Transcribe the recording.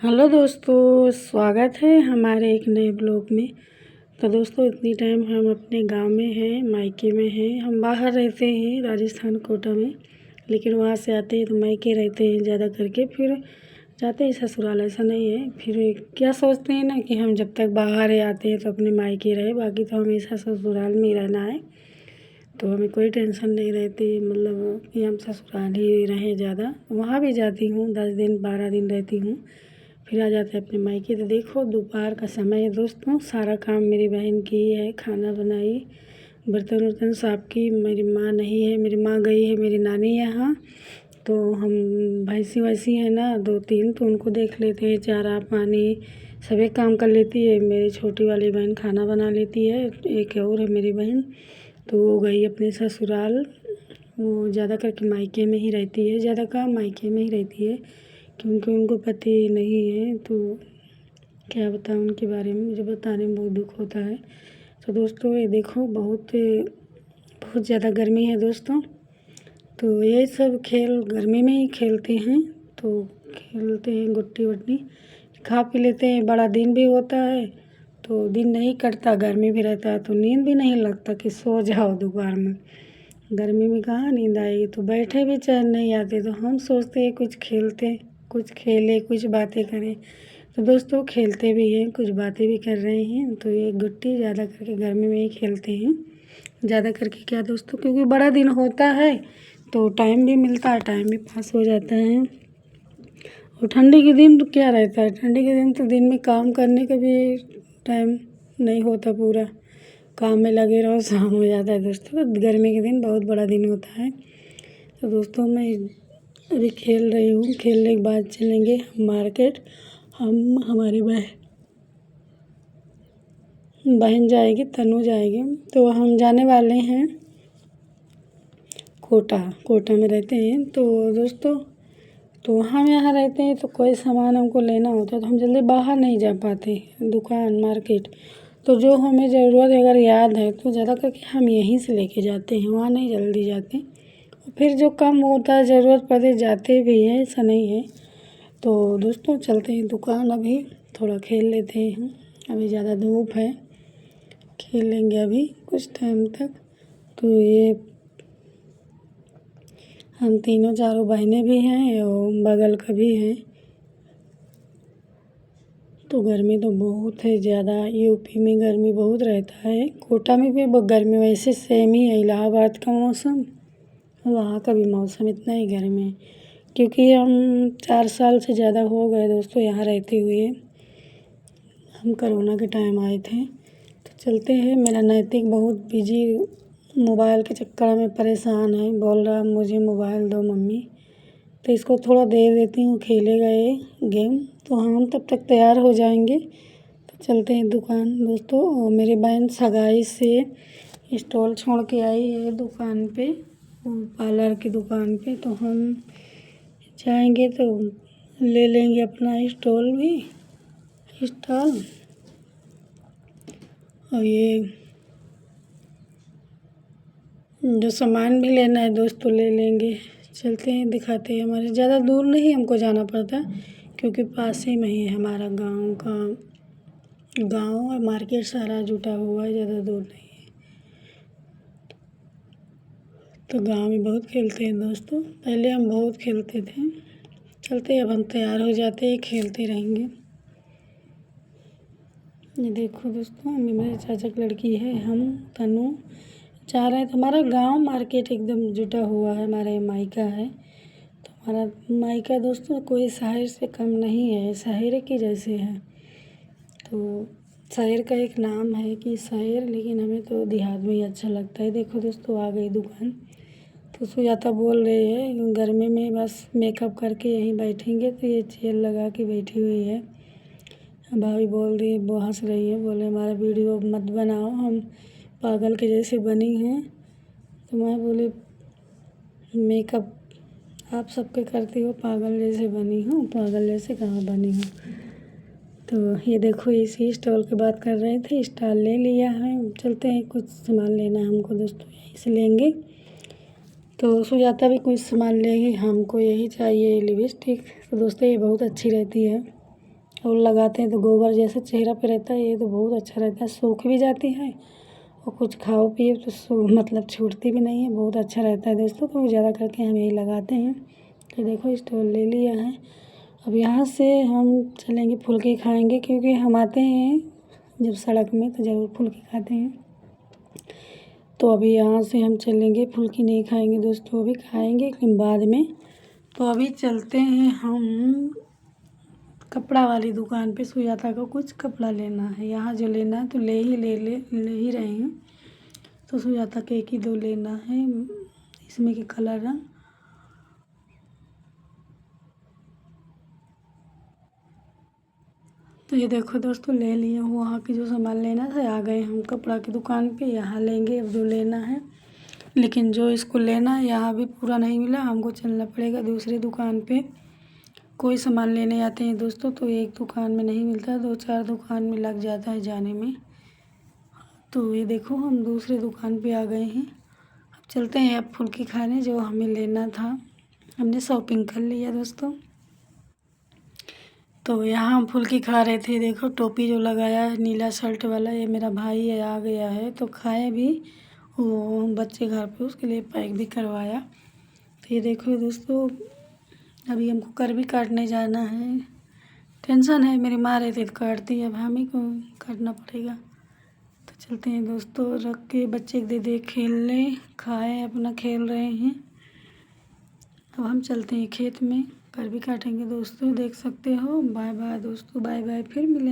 Hello दोस्तों, स्वागत है हमारे एक नए ब्लॉग में। तो दोस्तों, इतनी टाइम हम अपने गांव में हैं, मायके में हैं। हम बाहर रहते हैं राजस्थान कोटा में, लेकिन वहाँ से आते हैं तो मायके रहते हैं ज़्यादा करके, फिर जाते हैं ससुराल। ऐसा नहीं है, फिर क्या सोचते हैं ना कि हम जब तक बाहर आते हैं तो अपने मायके रहे, बाकी तो हमेशा ससुराल में ही रहना है। तो हमें कोई टेंशन नहीं रहती, मतलब कि हम ससुराल ही रहें ज़्यादा। वहाँ भी जाती हूँ, 10 दिन 12 दिन रहती हूँ, फिर आ जाते हैं अपने मायके। तो देखो, दोपहर का समय है दोस्तों, सारा काम मेरी बहन की है। खाना बनाई, बर्तन वर्तन साफ़ की। मेरी माँ नहीं है, मेरी माँ गई है मेरी नानी यहाँ। तो हम भैंसी वैसी है ना 2-3, तो उनको देख लेते हैं, चारा पानी सभी काम कर लेती है। मेरी छोटी वाली बहन खाना बना लेती है। एक और है मेरी बहन, तो वो गई अपने ससुराल। वो ज़्यादा करके मायके में ही रहती है, ज़्यादा काम मायके में ही रहती है, क्योंकि उनको पति नहीं है। तो क्या बताऊँ उनके बारे में, मुझे बताने में बहुत दुख होता है। तो दोस्तों, ये देखो, बहुत बहुत ज़्यादा गर्मी है दोस्तों। तो ये सब खेल गर्मी में ही खेलते हैं। तो खेलते हैं गुट्टी वट्टी, खा पी लेते हैं। बड़ा दिन भी होता है तो दिन नहीं कटता, गर्मी भी रहता है तो नींद भी नहीं लगता कि सो जाओ दोपहर में। गर्मी में कहाँ नींद आएगी, तो बैठे भी चैन नहीं आते। तो हम सोचते हैं कुछ खेलते, कुछ खेलें, कुछ बातें करें। तो दोस्तों, खेलते भी हैं, कुछ बातें भी कर रहे हैं। तो ये गुट्टी ज़्यादा करके गर्मी में ही खेलते हैं, ज़्यादा करके। क्या दोस्तों, क्योंकि बड़ा दिन होता है तो टाइम भी मिलता है, टाइम भी पास हो जाता है। और ठंडी के दिन तो क्या रहता है, ठंडी के दिन तो दिन में काम करने का भी टाइम नहीं होता, पूरा काम में लगे रहो, शाम हो जाता है दोस्तों। गर्मी के दिन बहुत बड़ा दिन होता है। तो दोस्तों, मैं अभी खेल रही हूँ, खेलने के बाद चलेंगे मार्केट। हम हमारी बहन जाएगी, तनु जाएगी, तो हम जाने वाले हैं कोटा में रहते हैं। तो दोस्तों, तो हम यहाँ रहते हैं तो कोई सामान हमको लेना होता है तो हम जल्दी बाहर नहीं जा पाते, दुकान मार्केट। तो जो हमें ज़रूरत अगर याद है तो ज़्यादा करके हम यहीं से लेके जाते हैं, वहाँ नहीं जल्दी जाते। फिर जो कम होता है, ज़रूरत पड़े जाते भी हैं, ऐसा नहीं है। तो दोस्तों, चलते हैं दुकान, अभी थोड़ा खेल लेते हैं। अभी ज़्यादा धूप है, खेल लेंगे अभी कुछ टाइम तक। तो ये हम तीनों चारों बहनें भी हैं और बगल का भी है। तो गर्मी तो बहुत है ज़्यादा, यूपी में गर्मी बहुत रहता है, कोटा में भी गर्मी वैसे सेम ही है। इलाहाबाद का मौसम, वहाँ का भी मौसम इतना ही गर्मी है, क्योंकि हम 4 साल से ज़्यादा हो गए दोस्तों यहाँ रहते हुए। हम कोरोना के टाइम आए थे। तो चलते हैं। मेरा नैतिक बहुत बिजी मोबाइल के चक्कर में परेशान है, बोल रहा मुझे मोबाइल दो मम्मी। तो इसको थोड़ा दे देती हूँ, खेलेगा ये गेम। तो हम तब तक तैयार हो जाएंगे, तो चलते हैं दुकान दोस्तों। और मेरी बहन सगाई से स्टॉल छोड़ के आई है दुकान पे, पार्लर की दुकान पे। तो हम जाएंगे तो ले लेंगे अपना स्टॉल और ये जो सामान भी लेना है दोस्तों ले लेंगे। चलते हैं, दिखाते हैं। हमारे ज़्यादा दूर नहीं हमको जाना पड़ता, क्योंकि पास ही में ही है हमारा गांव और मार्केट सारा जुटा हुआ है, ज़्यादा दूर नहीं है। तो गांव में बहुत खेलते हैं दोस्तों, पहले हम बहुत खेलते थे। चलते, अब हम तैयार हो जाते हैं, खेलते रहेंगे। ये देखो दोस्तों, मेरे चाचा की लड़की है, हम तनु जा रहे हैं। तो हमारा गांव मार्केट एकदम जुटा हुआ है, हमारा मायका है। तो हमारा मायका दोस्तों कोई शहर से कम नहीं है, शहर की जैसे है। तो शहर का एक नाम है कि शहर, लेकिन हमें तो देहात में ही अच्छा लगता है। देखो दोस्तों, आ गई दुकान। तो सुजाता बोल रही है गर्मी में बस मेकअप करके यहीं बैठेंगे, तो ये चेयर लगा के बैठी हुई है। भाभी बोल रही, वो हंस रही है, बोले हमारा वीडियो मत बनाओ, हम पागल के जैसे बनी हैं। तो मैं बोली, मेकअप आप सबके करती हो, पागल जैसे बनी हूँ? पागल जैसे कहाँ बनी हूँ? तो ये देखो, इसी स्टॉल की बात कर रहे थे, स्टॉल ले लिया है। चलते हैं, कुछ सामान लेना है हमको दोस्तों, यहीं से लेंगे। तो सुजाता भी कुछ सामान लेगी, हमको यही चाहिए लिपस्टिक। तो दोस्तों, ये बहुत अच्छी रहती है, और लगाते हैं तो गोबर जैसे चेहरा पे रहता है, ये तो बहुत अच्छा रहता है, सूख भी जाती है और कुछ खाओ पिए तो मतलब छूटती भी नहीं है, बहुत अच्छा रहता है दोस्तों। तो ज़्यादा करके हम यही लगाते हैं। तो देखो स्टॉल ले लिया है। अब यहाँ से हम चलेंगे फुल्की खाएंगे, क्योंकि हम आते हैं जब सड़क में तो ज़रूर फुल्की खाते हैं। तो अभी यहाँ से हम चलेंगे, फुल्की नहीं खाएंगे दोस्तों, अभी खाएंगे लेकिन बाद में। तो अभी चलते हैं हम कपड़ा वाली दुकान पे। सुजाता को कुछ कपड़ा लेना है, यहाँ जो लेना है तो ले ही रहे हैं। तो सुजाता के एक ही दो लेना है, इसमें के कलर रंग। तो ये देखो दोस्तों ले लिए हूँ, वहाँ के जो सामान लेना था आ गए हम कपड़ा की दुकान पे, यहाँ लेंगे अब जो लेना है। लेकिन जो इसको लेना है यहाँ भी पूरा नहीं मिला, हमको चलना पड़ेगा दूसरी दुकान पे। कोई सामान लेने आते हैं दोस्तों तो एक दुकान में नहीं मिलता, 2-4 दुकान में लग जाता है जाने में। तो ये देखो हम दूसरे दुकान पे आ गए हैं। अब चलते हैं अब फुल्की खाने, जो हमें लेना था हमने शॉपिंग कर लिया दोस्तों। तो यहाँ हम फुल्की खा रहे थे, देखो टोपी जो लगाया है नीला शर्ट वाला, ये मेरा भाई है, आ गया है तो खाए भी वो बच्चे घर पे, उसके लिए पैक भी करवाया। तो ये देखो दोस्तों अभी हमको कर भी काटने जाना है, टेंशन है, मेरी माँ रहती तो काटती, अब हम ही को काटना पड़ेगा। तो चलते हैं दोस्तों, रख के बच्चे दे दे खेलने, खाए अपना खेल रहे हैं। अब हम चलते हैं खेत में, कर भी काटेंगे दोस्तों, देख सकते हो। बाय बाय दोस्तों, बाय बाय, फिर मिलेंगे।